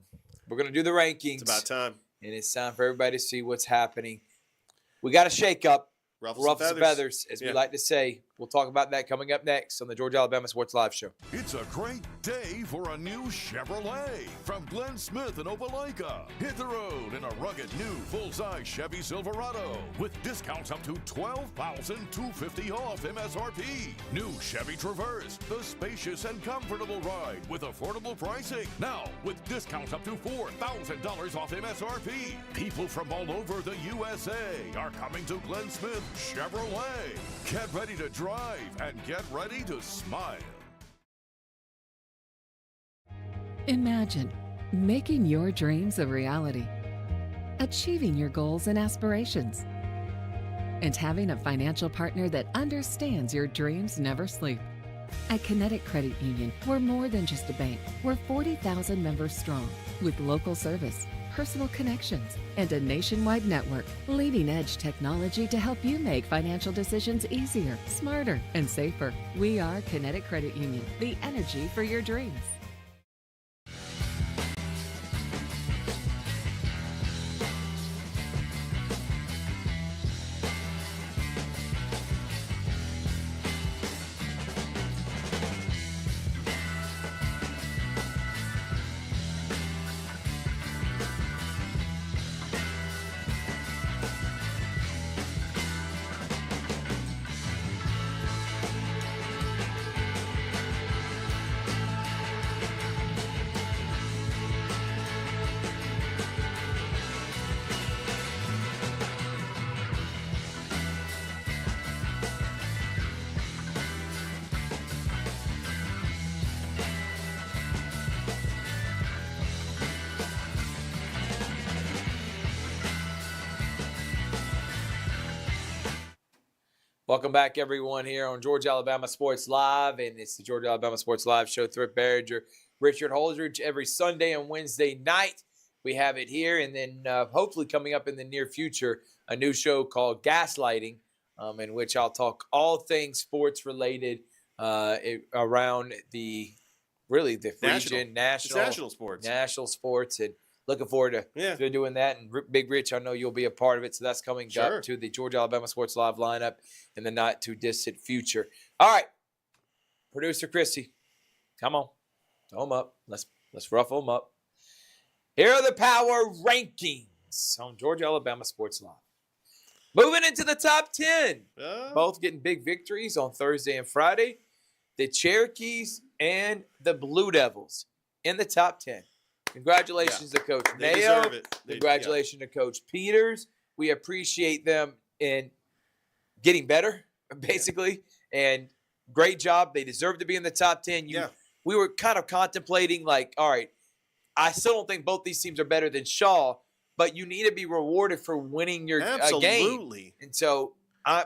We're going to do the rankings. It's about time. And it's time for everybody to see what's happening. We got to shake up. Ruffles and feathers, as we like to say. We'll talk about that coming up next on the Georgia Alabama Sports Live Show. It's a great day for a new Chevrolet from Glenn Smith in Opelika. Hit the road in a rugged new full-size Chevy Silverado with discounts up to $12,250 off MSRP. New Chevy Traverse, the spacious and comfortable ride with affordable pricing. Now with discounts up to $4,000 off MSRP. People from all over the USA are coming to Glenn Smith Chevrolet. Get ready to drive and get ready to smile. Imagine making your dreams a reality, achieving your goals and aspirations, and having a financial partner that understands your dreams never sleep. At Kinetic Credit Union, we're more than just a bank. We're 40,000 members strong with local service, personal connections, and a nationwide network. Leading-edge technology to help you make financial decisions easier, smarter, and safer. We are Kinetic Credit Union, the energy for your dreams. Welcome back, everyone, here on Georgia Alabama Sports Live, and it's the Georgia Alabama Sports Live Show. Thrift Barringer, Richard Holdridge, every Sunday and Wednesday night. We have it here, and then hopefully coming up in the near future, a new show called Gaslighting, in which I'll talk all things sports related around the region, national sports, and looking forward to doing that. And Big Rich, I know you'll be a part of it, so that's coming up to the Georgia Alabama Sports Live lineup in the not too distant future. All right, producer Chrissy, come on, throw them up. Let's ruffle them up. Here are the power rankings on Georgia Alabama Sports Live. Moving into the top 10, both getting big victories on Thursday and Friday. The Cherokees and the Blue Devils in the top 10. Congratulations to Coach Mayo. Congratulations to Coach Peters. We appreciate them in getting better, basically. And great job. They deserve to be in the top 10. We were kind of contemplating, like, all right, I still don't think both these teams are better than Shaw, but you need to be rewarded for winning your game. And so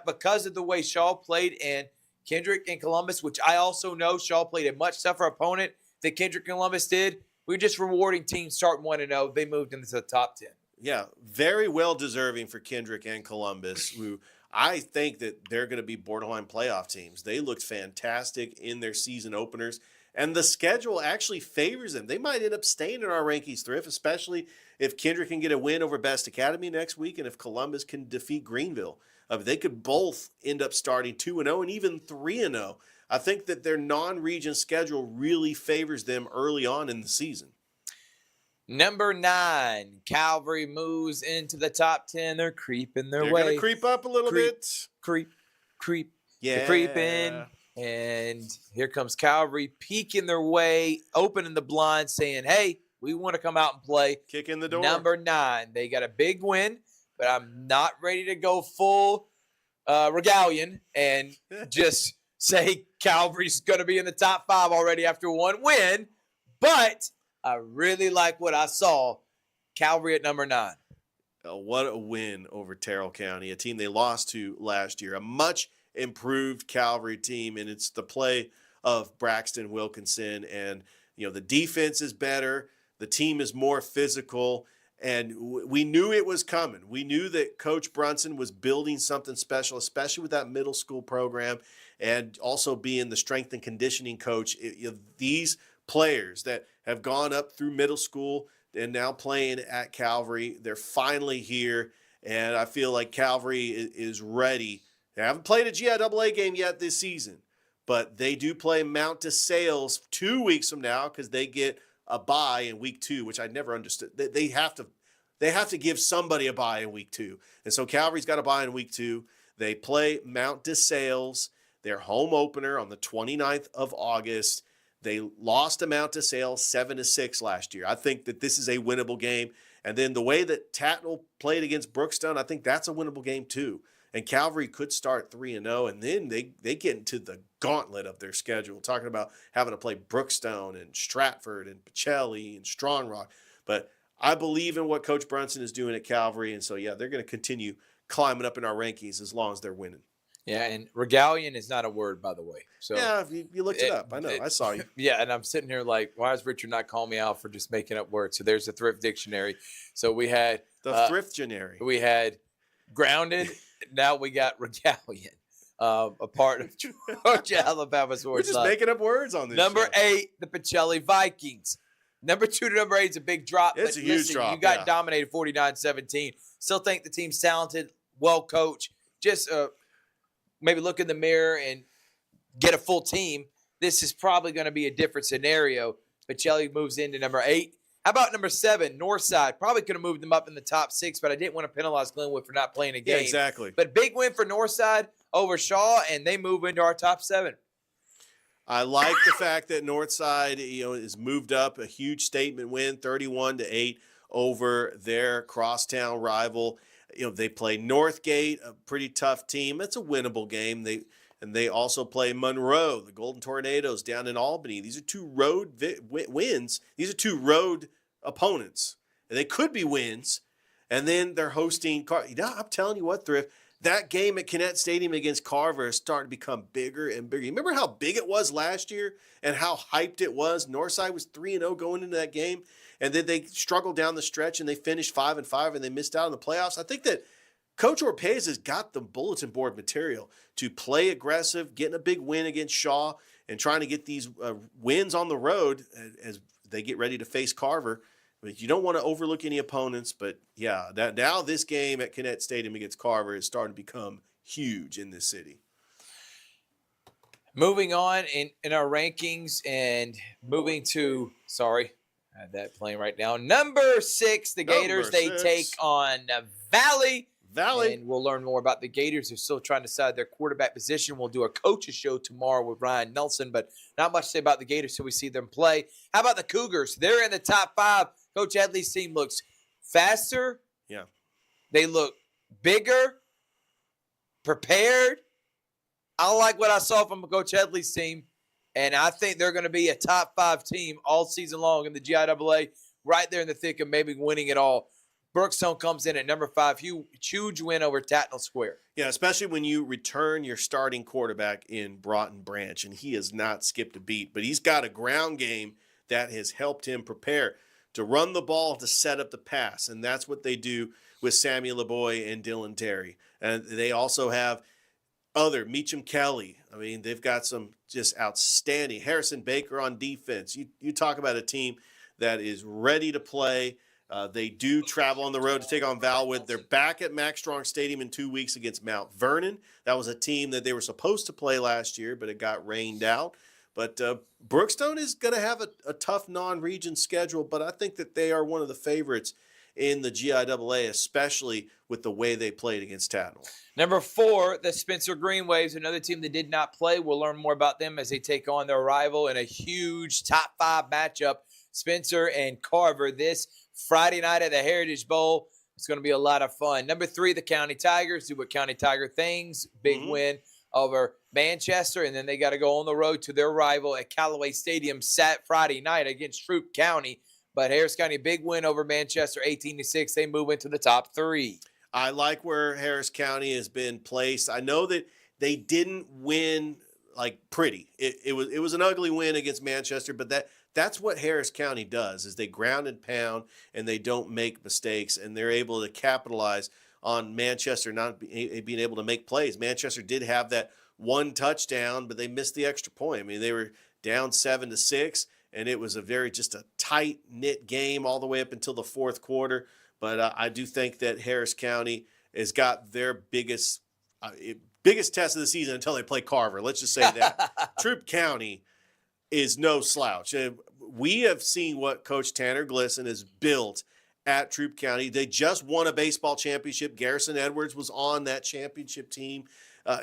because of the way Shaw played and Kendrick and Columbus, which I also know Shaw played a much tougher opponent than Kendrick and Columbus did, we're just rewarding teams starting 1-0. They moved into the top 10. Yeah, very well deserving for Kendrick and Columbus, who I think that they're going to be borderline playoff teams. They looked fantastic in their season openers, and the schedule actually favors them. They might end up staying in our rankings, Thrift, especially if Kendrick can get a win over Best Academy next week and if Columbus can defeat Greenville. They could both end up starting 2-0 and even 3-0. I think that their non-region schedule really favors them early on in the season. Number 9, Calvary moves into the top 10. They're creeping their They're way. going to creep up a little Creep. bit. Creep. Yeah. They're creeping. And here comes Calvary peeking their way, opening the blind, saying, hey, we want to come out and play. Kick in the door. Number 9. They got a big win, but I'm not ready to go full regalian and just say Calvary's going to be in the top 5 already after one win. But I really like what I saw. Calvary at number 9. What a win over Terrell County, a team they lost to last year. A much improved Calvary team, and it's the play of Braxton Wilkinson. And, the defense is better. The team is more physical. And we knew it was coming. We knew that Coach Brunson was building something special, especially with that middle school program and also being the strength and conditioning coach. These players that have gone up through middle school and now playing at Calvary, they're finally here. And I feel like Calvary is ready. They haven't played a GIAA game yet this season, but they do play Mount DeSales 2 weeks from now because they get a bye in week 2, which I never understood. They have to give somebody a bye in week 2. And so Calvary's got a bye in week 2. They play Mount DeSales, their home opener on the 29th of August. They lost to Mount DeSales 7-6 last year. I think that this is a winnable game. And then the way that Tatnall played against Brookstone, I think that's a winnable game too. And Calvary could start 3-0, and then they get into the gauntlet of their schedule, talking about having to play Brookstone and Stratford and Pacelli and Strong Rock. But I believe in what Coach Brunson is doing at Calvary, and so, yeah, they're going to continue climbing up in our rankings as long as they're winning. Yeah, and regalian is not a word, by the way. So yeah, you looked it up. I know. I saw you. Yeah, and I'm sitting here like, why is Richard not calling me out for just making up words? So there's the Thrift Dictionary. So we had the Thrift Dictionary. We had grounded. Now we got regalian, a part of Georgia, Alabama sports. We're just making up words on this. Number show. 8, the Pacelli Vikings. Number 2 to number 8 is a big drop. It's a huge drop. You got dominated 49-17. Still think the team's talented, well coached. Just maybe look in the mirror and get a full team. This is probably going to be a different scenario. Pacelli moves into number 8. How about number 7, Northside? Probably could have moved them up in the top 6, but I didn't want to penalize Glenwood for not playing a game. Yeah, exactly. But big win for Northside over Shaw, and they move into our top 7. I like the fact that Northside, is moved up, a huge statement win, 31-8 over their crosstown rival. They play Northgate, a pretty tough team. It's a winnable game. They also play Monroe, the Golden Tornadoes down in Albany. These are 2 road wins. These are 2 road opponents. And they could be wins. And then they're hosting I'm telling you what, Thrift, that game at Kinnett Stadium against Carver is starting to become bigger and bigger. You remember how big it was last year and how hyped it was? Northside was 3-0 going into that game. And then they struggled down the stretch and they finished 5-5 and they missed out on the playoffs. I think that Coach Orpez has got the bulletin board material to play aggressive, getting a big win against Shaw, and trying to get these wins on the road as they get ready to face Carver. But you don't want to overlook any opponents. But, yeah, now this game at Kinnett Stadium against Carver is starting to become huge in this city. Moving on in our rankings and moving to – sorry, I had that playing right now. Number 6, the Gators. They take on Valley. And we'll learn more about the Gators. They're still trying to decide their quarterback position. We'll do a coaches show tomorrow with Ryan Nelson, but not much to say about the Gators till we see them play. How about the Cougars? They're in the top 5. Coach Headley's team looks faster. Yeah. They look bigger, prepared. I like what I saw from Coach Headley's team, and I think they're going to be a top 5 team all season long in the GIAA, right there in the thick of maybe winning it all. Brookstone comes in at number 5. Huge win over Tatnall Square. Yeah, especially when you return your starting quarterback in Broughton Branch, and he has not skipped a beat. But he's got a ground game that has helped him prepare to run the ball, to set up the pass. And that's what they do with Samuel LeBoy and Dylan Terry. And they also have Meacham Kelly. I mean, they've got some just outstanding. Harrison Baker on defense. You talk about a team that is ready to play. They do travel on the road to take on Valwood. They're back at Mack Strong Stadium in 2 weeks against Mount Vernon. That was a team that they were supposed to play last year, but it got rained out. But Brookstone is going to have a tough non-region schedule, but I think that they are one of the favorites in the GIAA, especially with the way they played against Tatnall. Number 4, the Spencer Green Waves, another team that did not play. We'll learn more about them as they take on their rival in a huge top 5 matchup, Spencer and Carver, this Friday night at the Heritage Bowl. It's going to be a lot of fun. Number 3, the County Tigers do what County Tiger things. Big win over Manchester, and then they got to go on the road to their rival at Callaway Stadium Friday night against Troup County. But Harris County, big win over Manchester, 18-6. They move into the top 3. I like where Harris County has been placed. I know that they didn't win like pretty. It was an ugly win against Manchester, but that's what Harris County does is they ground and pound and they don't make mistakes, and they're able to capitalize on Manchester not being able to make plays. Manchester did have that one touchdown, but they missed the extra point. I mean, they were down 7-6, and it was just a tight-knit game all the way up until the fourth quarter. But I do think that Harris County has got their biggest test of the season until they play Carver. Let's just say that. Troup County is no slouch. We have seen what Coach Tanner Glisson has built at Troup County. They just won a baseball championship. Garrison Edwards was on that championship team.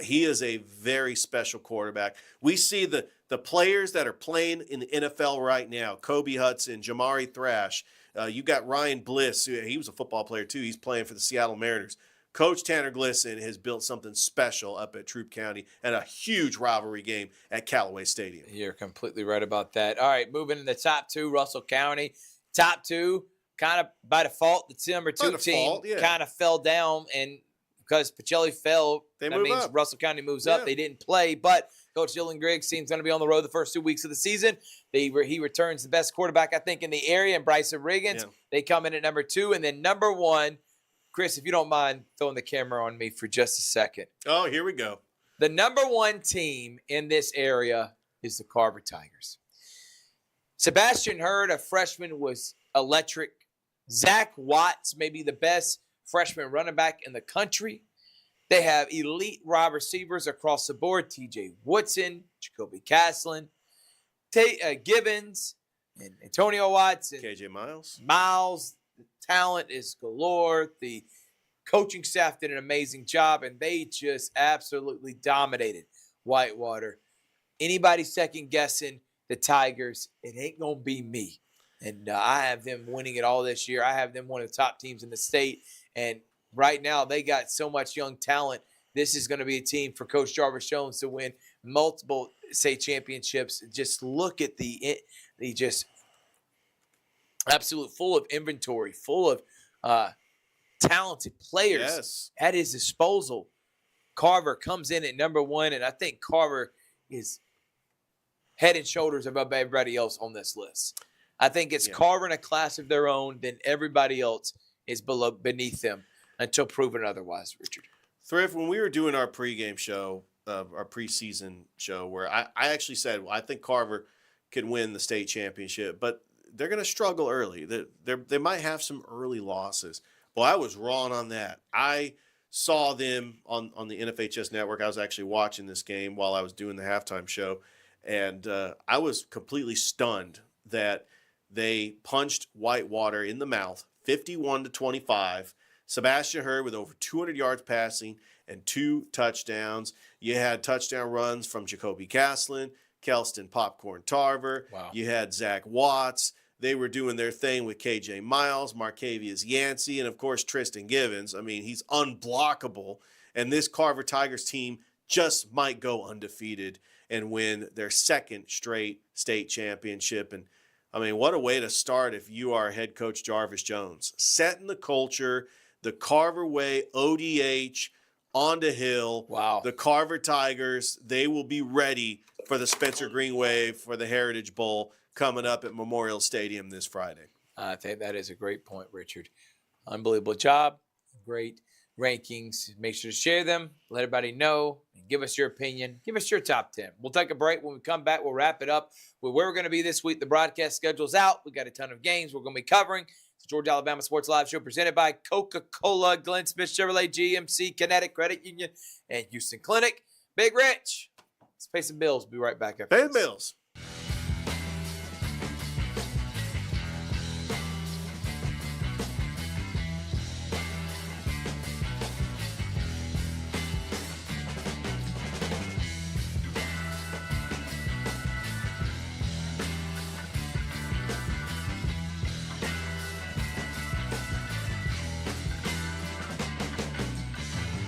He is a very special quarterback. We see the players that are playing in the NFL right now, Kobe Hudson, Jamari Thrash. You got Ryan Bliss. He was a football player too. He's playing for the Seattle Mariners. Coach Tanner Glisson has built something special up at Troup County and a huge rivalry game at Callaway Stadium. You're completely right about that. All right, moving to the top 2, Russell County. Top 2, kind of by default, the number 2 team kind of fell down, and because Pacelli fell, that means up. Russell County moves up. They didn't play, but Coach Dylan Griggs' team's going to be on the road the first 2 weeks of the season. He returns the best quarterback, I think, in the area, and Bryson Riggins. Yeah. They come in at number 2, and then number 1, Chris, if you don't mind throwing the camera on me for just a second. Oh, here we go. The number 1 team in this area is the Carver Tigers. Sebastian Hurd, a freshman, was electric. Zach Watts may be the best freshman running back in the country. They have elite wide receivers across the board. TJ Woodson, Jacoby Caslin, Gibbons, and Antonio Watts. And KJ Miles. The talent is galore. The coaching staff did an amazing job, and they just absolutely dominated Whitewater. Anybody second-guessing the Tigers, it ain't going to be me. And I have them winning it all this year. I have them one of the top teams in the state. And right now, they got so much young talent. This is going to be a team for Coach Jarvis Jones to win multiple state championships. Just look at the just absolute full of inventory, full of talented players at his disposal. Carver comes in at number 1, and I think Carver is head and shoulders above everybody else on this list. I think it's Carver in a class of their own, then everybody else is beneath them until proven otherwise, Richard. Thrift, when we were doing our pregame show, our preseason show, where I actually said, well, I think Carver could win the state championship, but they're going to struggle early. They might have some early losses. Well, I was wrong on that. I saw them on the NFHS network. I was actually watching this game while I was doing the halftime show, and I was completely stunned that they punched Whitewater in the mouth, 51-25. Sebastian Hurd with over 200 yards passing and 2 touchdowns. You had touchdown runs from Jacoby Caslin, Kelston Popcorn Tarver. Wow. You had Zach Watts. They were doing their thing with KJ Miles, Marcavius Yancey, and, of course, Tristan Givens. I mean, he's unblockable. And this Carver Tigers team just might go undefeated and win their 2nd straight state championship. And, I mean, what a way to start if you are head coach Jarvis Jones. Setting the culture, the Carver way, ODH, on the hill. Wow. The Carver Tigers, they will be ready for the Spencer Green Wave for the Heritage Bowl coming up at Memorial Stadium this Friday. I think that is a great point, Richard. Unbelievable job. Great rankings. Make sure to share them, let everybody know, and give us your opinion. Give us your top 10. We'll take a break. When we come back, we'll wrap it up with where we're going to be this week. The broadcast schedule's out. We got a ton of games we're going to be covering. It's the Georgia Alabama Sports Live Show presented by Coca-Cola, Glenn Smith Chevrolet, GMC, Kinetic Credit Union, and Houston Clinic. Big Rich, let's pay some bills. We'll be right back after Pay the this. bills.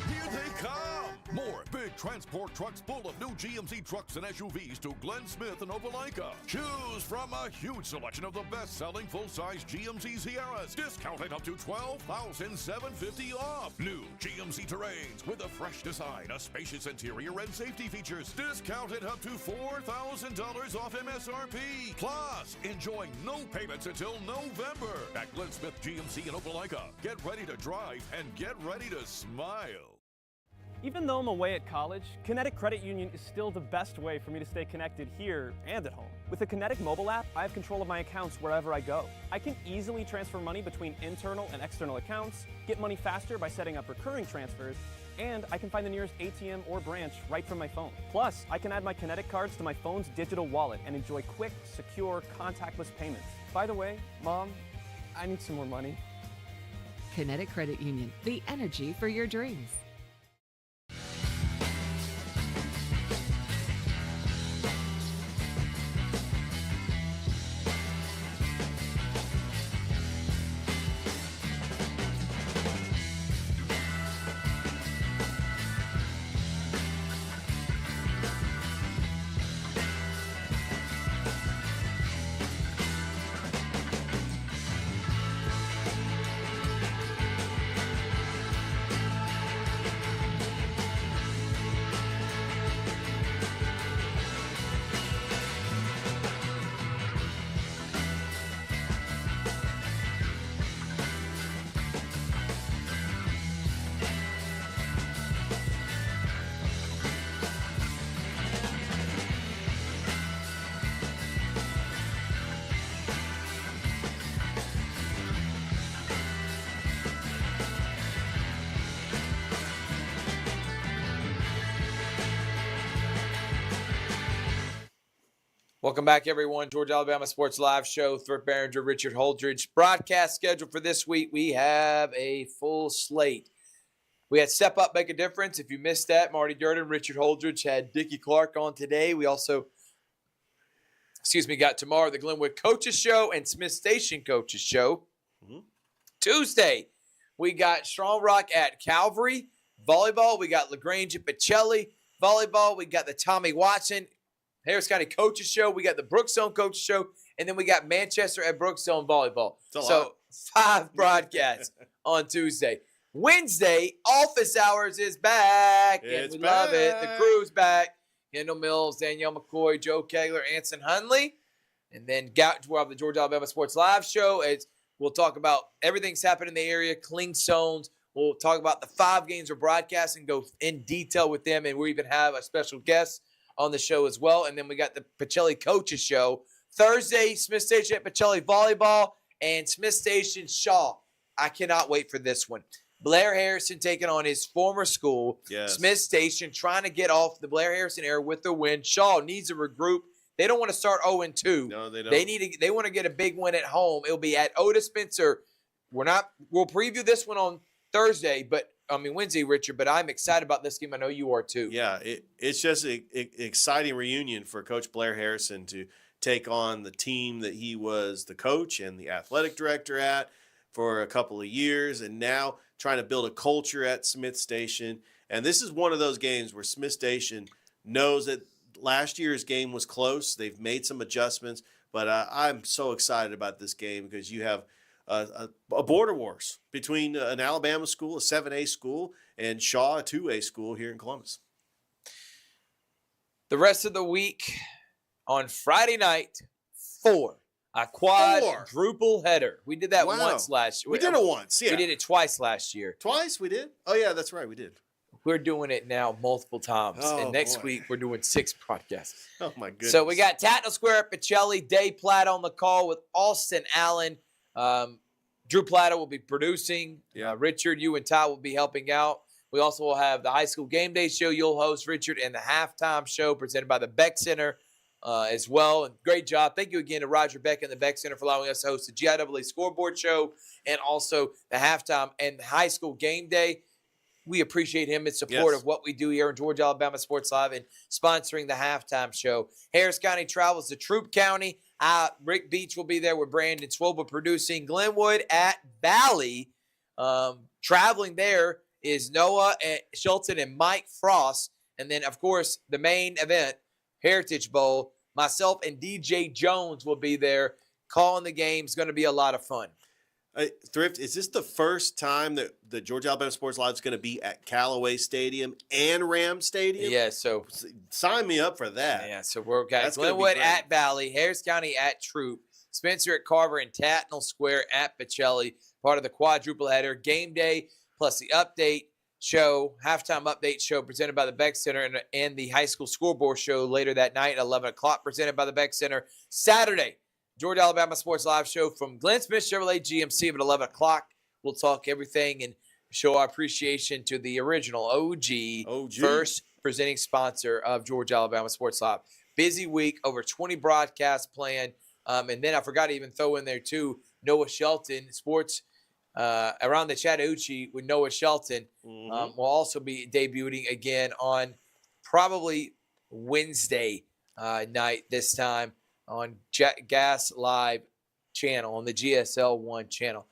Here they come! More big transport trucks full of new GMC trucks and SUVs to Glenn Smith and Opelika. Choose from a huge selection of the best-selling full-size GMC Sierras, discounted up to $12,750 off. New GMC Terrains with a fresh design, a spacious interior, and safety features, discounted up to $4,000 off MSRP. Plus, enjoy no payments until November at Glenn Smith GMC in Opelika. Get ready to drive and get ready to smile. Even though I'm away at college, Kinetic Credit Union is still the best way for me to stay connected here and at home. With the Kinetic mobile app, I have control of my accounts wherever I go. I can easily transfer money between internal and external accounts, get money faster by setting up recurring transfers, and I can find the nearest ATM or branch right from my phone. Plus, I can add my Kinetic cards to my phone's digital wallet and enjoy quick, secure, contactless payments. By the way, Mom, I need some more money. Kinetic Credit Union, the energy for your dreams. Welcome back, everyone. Georgia Alabama Sports Live Show. Thrift Barringer, Richard Holdridge. Broadcast schedule for this week. We have a full slate. We had Step Up, Make a Difference. If you missed that, Marty Durden, Richard Holdridge had Dickie Clark on today. We also, got tomorrow the Glenwood Coaches Show and Smith Station Coaches Show. Tuesday, we got Strong Rock at Calvary. Volleyball, we got LaGrange at Pacelli. Volleyball, we got the Tommy Watson Harris County Coaches Show. We got the Brookstone Coaches Show. And then we got Manchester at Brookstone Volleyball. So 5 broadcasts on Tuesday. Wednesday, Office Hours is back. It's and we love it. The crew's back. Kendall Mills, Danielle McCoy, Joe Kegler, Anson Hunley. And then we'll have the Georgia Alabama Sports Live Show. We'll talk about everything's happening in the area, clean zones. We'll talk about the 5 games we're broadcasting, go in detail with them. And we even have a special guest on the show as well. And then we got the Pacelli Coaches Show. Thursday, Smith Station at Pacelli Volleyball and Smith Station Shaw. I cannot wait for this one. Blair Harrison taking on his former school. Yes. Smith Station trying to get off the Blair Harrison era with the win. Shaw needs to regroup. They don't want to start 0-2. No, they don't. They want to get a big win at home. It'll be at Otis Spencer. We'll preview this one on Thursday, Wednesday, Richard, but I'm excited about this game. I know you are too. Yeah, it's just an exciting reunion for Coach Blair Harrison to take on the team that he was the coach and the athletic director at for a couple of years, and now trying to build a culture at Smith Station. And this is one of those games where Smith Station knows that last year's game was close. They've made some adjustments, but I'm so excited about this game because you have a border wars between an Alabama school, a 7A school, and Shaw, a 2A school here in Columbus. The rest of the week on Friday night, 4 A 4. quadruple header. We did that Wow. once last year. We did it once. Yeah. We did it twice last year. Twice we did? Oh, yeah, that's right. We did. We're doing it now multiple times. Oh, and next boy. week, we're doing 6 podcasts. Oh, my goodness. So we got Tatnall Square at Pacelli, Dave Platt on the call with Austin Allen. Drew Plata will be producing. Yeah. Richard, you and Ty will be helping out. We also will have the high school game day show you'll host, Richard, and the halftime show presented by the Beck Center as well. And great job. Thank you again to Roger Beck and the Beck Center for allowing us to host the GIAA scoreboard show and also the halftime and the high school game day. We appreciate him in support Yes. of what we do here in Georgia, Alabama Sports Live and sponsoring the halftime show. Harris County travels to Troup County. Rick Beach will be there with Brandon Swoba producing. Glenwood at Valley. Traveling there is Noah Shelton and Mike Frost. And then, of course, the main event, Heritage Bowl. Myself and DJ Jones will be there calling the game. It's going to be a lot of fun. Thrift, is this the first time that the Georgia Alabama Sports Live is going to be at Callaway Stadium and Ram Stadium? Yeah, so Sign me up for that. yeah, so we're got That's gonna be Glenwood great. at Valley, Harris County at Troup, Spencer at Carver, and Tatnall Square at Pacelli. Part of the quadruple header game day plus the update show, halftime update show presented by the Beck Center and the high school scoreboard show later that night at 11 o'clock presented by the Beck Center. Saturday, Georgia Alabama Sports Live show from Glenn Smith Chevrolet GMC at 11 o'clock. We'll talk everything and show our appreciation to the original OG. First presenting sponsor of Georgia Alabama Sports Live. Busy week, over 20 broadcasts planned. And then I forgot to even throw in there, too, Noah Shelton, sports around the Chattahoochee with Noah Shelton. Will also be debuting again on probably Wednesday night this time on Gas Live channel, on the GSL 1 channel.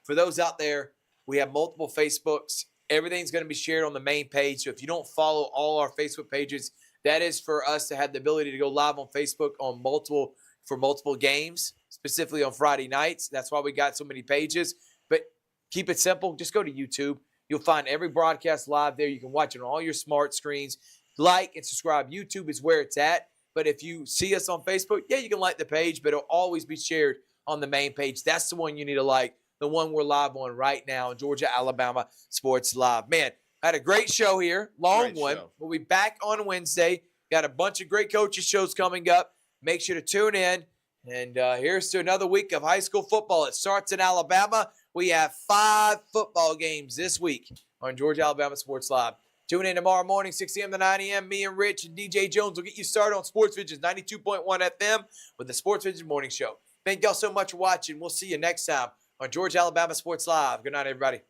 For those out there, we have multiple Facebooks. Everything's going to be shared on the main page. So if you don't follow all our Facebook pages, that is for us to have the ability to go live on Facebook on multiple games, specifically on Friday nights. That's why we got so many pages. But keep it simple. Just go to YouTube. You'll find every broadcast live there. You can watch it on all your smart screens. Like and subscribe. YouTube is where it's at. But if you see us on Facebook, yeah, you can like the page, but it'll always be shared on the main page. That's the one you need to like, the one we're live on right now, Georgia Alabama Sports Live. Man, I had a great show here, long Great one. show. We'll be back on Wednesday. Got a bunch of great coaches shows coming up. Make sure to tune in. And here's to another week of high school football. It starts in Alabama. We have 5 football games this week on Georgia Alabama Sports Live. Tune in tomorrow morning, 6 a.m. to 9 a.m. Me and Rich and DJ Jones will get you started on Sports Visions 92.1 FM with the Sports Visions Morning Show. Thank y'all so much for watching. We'll see you next time on Georgia Alabama Sports Live. Good night, everybody.